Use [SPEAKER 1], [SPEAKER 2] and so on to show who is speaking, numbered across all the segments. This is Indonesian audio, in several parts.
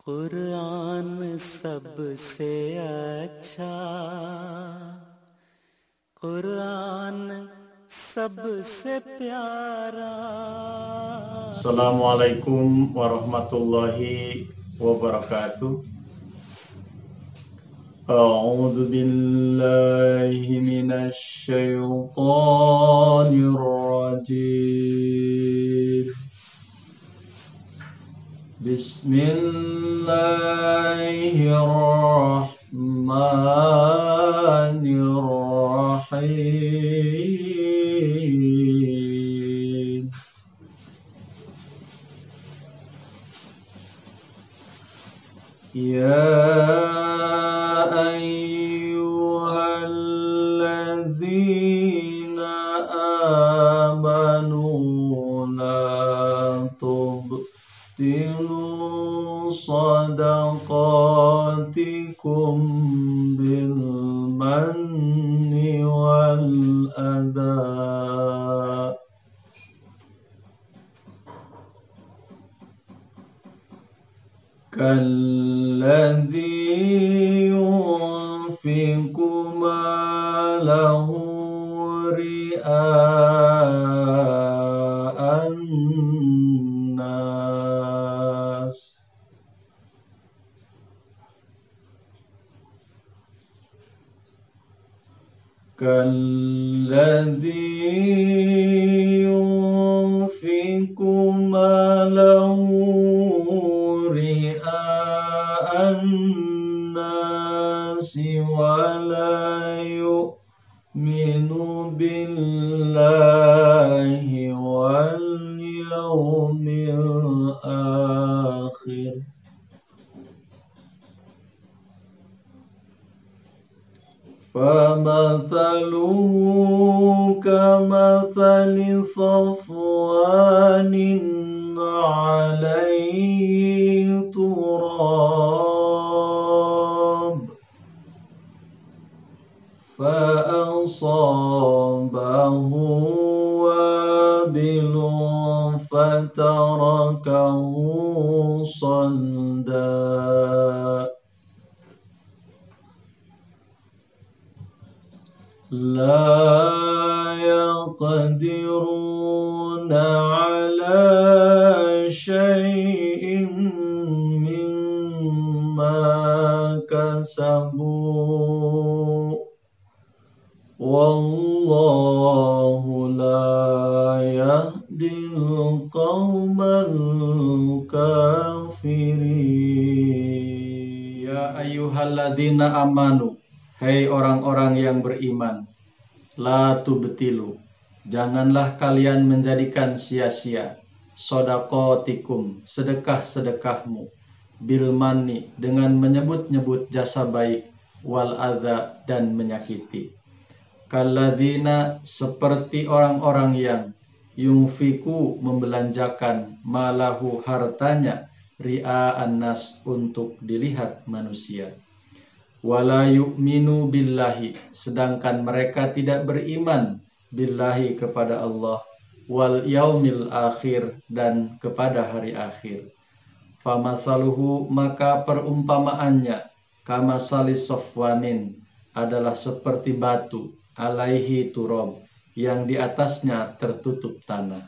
[SPEAKER 1] कुरान सबसे अच्छा, कुरान सबसे प्यारा।
[SPEAKER 2] Assalamualaikum warahmatullahi wabarakatuh. A'udzu billahi minasy syaithanir rajim. Bismillahirrahmanirrahim. Ya ayyuhalladzina amanu la tubtilu sadaqatikum bil manni wal adha. Kalladzi yunfiqu malahu ria'an nas. Kalladzi yunfiqu malahu ria'an nasi wa la yu'minu billahi wal yawmil akhir. Famathaluhu kamathali safwanin alaihi turab fa'asabahu wabilun fatarakahu salda. La yaqdiruna ala syai'in mimma kasabu wallahu la yahdil qawmal kafirin. Ya ayyuhalladzina amanu, hai orang-orang yang beriman, la tubtilu, janganlah kalian menjadikan sia-sia shadaqatikum, sedekah-sedekahmu, bil manni, dengan menyebut-nyebut jasa baik, wal adza, dan menyakiti. Kalladzina, seperti orang-orang yang yunfiku, membelanjakan, malahu, hartanya, ria'an nas, untuk dilihat manusia. Wala yu'minu billahi, sedangkan mereka tidak beriman billahi, kepada Allah, wal yaumil akhir, dan kepada hari akhir. Famasaluhu, maka perumpamaannya, kamasali safwanin, adalah seperti batu, alaihi turab, yang di atasnya tertutup tanah.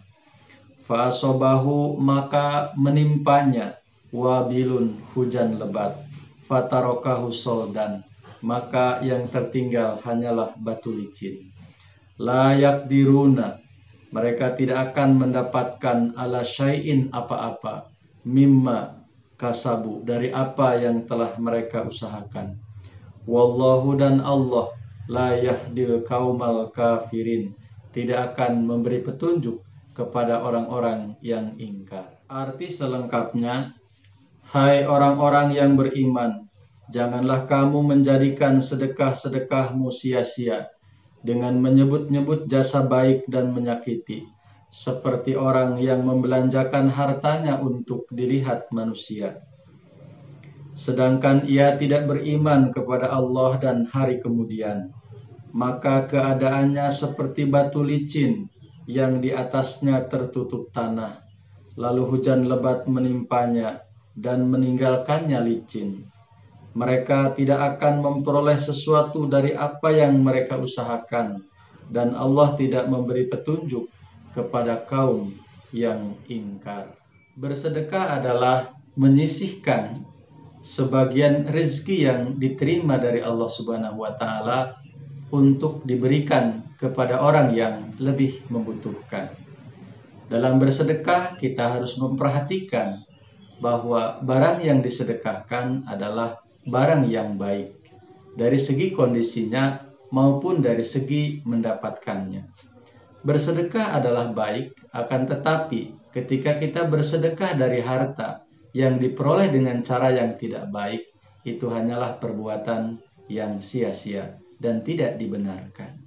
[SPEAKER 2] Fa'asobahu, maka menimpanya, wabilun, hujan lebat, fatarokahu soldan, maka yang tertinggal hanyalah batu licin. Layak diruna, mereka tidak akan mendapatkan ala syai'in, apa-apa, mimma kasabu, dari apa yang telah mereka usahakan. Wallahu, dan Allah, la yahdil qaumal kafirin, tidak akan memberi petunjuk kepada orang-orang yang ingkar. Arti selengkapnya, hai orang-orang yang beriman, janganlah kamu menjadikan sedekah-sedekahmu sia-sia dengan menyebut-nyebut jasa baik dan menyakiti, seperti orang yang membelanjakan hartanya untuk dilihat manusia, sedangkan ia tidak beriman kepada Allah dan hari kemudian. Maka keadaannya seperti batu licin yang di atasnya tertutup tanah, lalu hujan lebat menimpanya, dan meninggalkannya licin. Mereka tidak akan memperoleh sesuatu dari apa yang mereka usahakan, dan Allah tidak memberi petunjuk kepada kaum yang ingkar. Bersedekah adalah menyisihkan sebagian rezeki yang diterima dari Allah Subhanahu wa taala untuk diberikan kepada orang yang lebih membutuhkan. Dalam bersedekah kita harus memperhatikan bahwa barang yang disedekahkan adalah barang yang baik dari segi kondisinya maupun dari segi mendapatkannya. Bersedekah adalah baik, akan tetapi ketika kita bersedekah dari harta yang diperoleh dengan cara yang tidak baik, itu hanyalah perbuatan yang sia-sia dan tidak dibenarkan.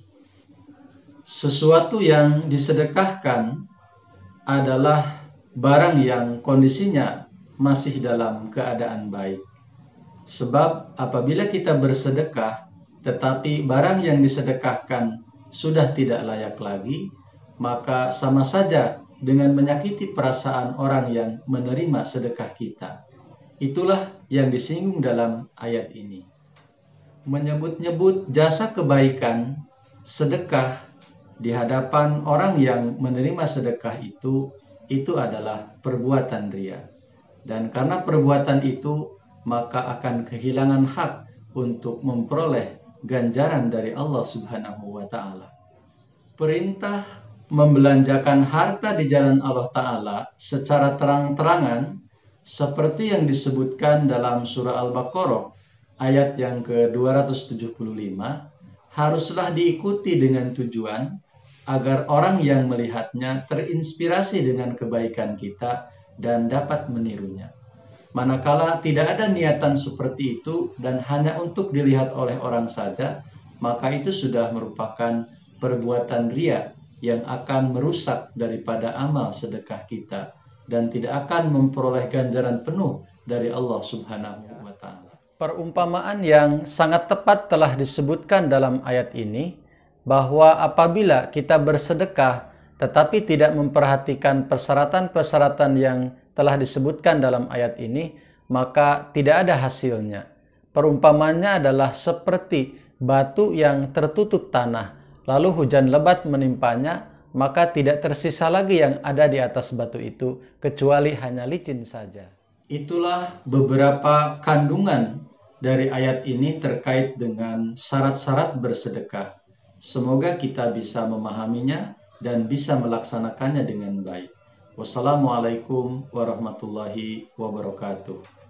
[SPEAKER 2] Sesuatu yang disedekahkan adalah barang yang kondisinya masih dalam keadaan baik. Sebab apabila kita bersedekah, tetapi barang yang disedekahkan sudah tidak layak lagi, maka sama saja dengan menyakiti perasaan orang yang menerima sedekah kita. Itulah yang disinggung dalam ayat ini. Menyebut-nyebut jasa kebaikan, sedekah di hadapan orang yang menerima sedekah itu adalah perbuatan ria. Dan karena perbuatan itu, maka akan kehilangan hak untuk memperoleh ganjaran dari Allah Subhanahu wa taala. Perintah membelanjakan harta di jalan Allah taala secara terang-terangan seperti yang disebutkan dalam surah Al-Baqarah ayat yang ke-275 haruslah diikuti dengan tujuan agar orang yang melihatnya terinspirasi dengan kebaikan kita dan dapat menirunya. Manakala tidak ada niatan seperti itu dan hanya untuk dilihat oleh orang saja, maka itu sudah merupakan perbuatan ria yang akan merusak daripada amal sedekah kita dan tidak akan memperoleh ganjaran penuh dari Allah Subhanahu wa taala. Perumpamaan yang sangat tepat telah disebutkan dalam ayat ini, bahwa apabila kita bersedekah tetapi tidak memperhatikan persyaratan-persyaratan yang telah disebutkan dalam ayat ini, maka tidak ada hasilnya. Perumpamannya adalah seperti batu yang tertutup tanah, lalu hujan lebat menimpanya, maka tidak tersisa lagi yang ada di atas batu itu, kecuali hanya licin saja. Itulah beberapa kandungan dari ayat ini terkait dengan syarat-syarat bersedekah. Semoga kita bisa memahaminya dan bisa melaksanakannya dengan baik. Wassalamualaikum warahmatullahi wabarakatuh.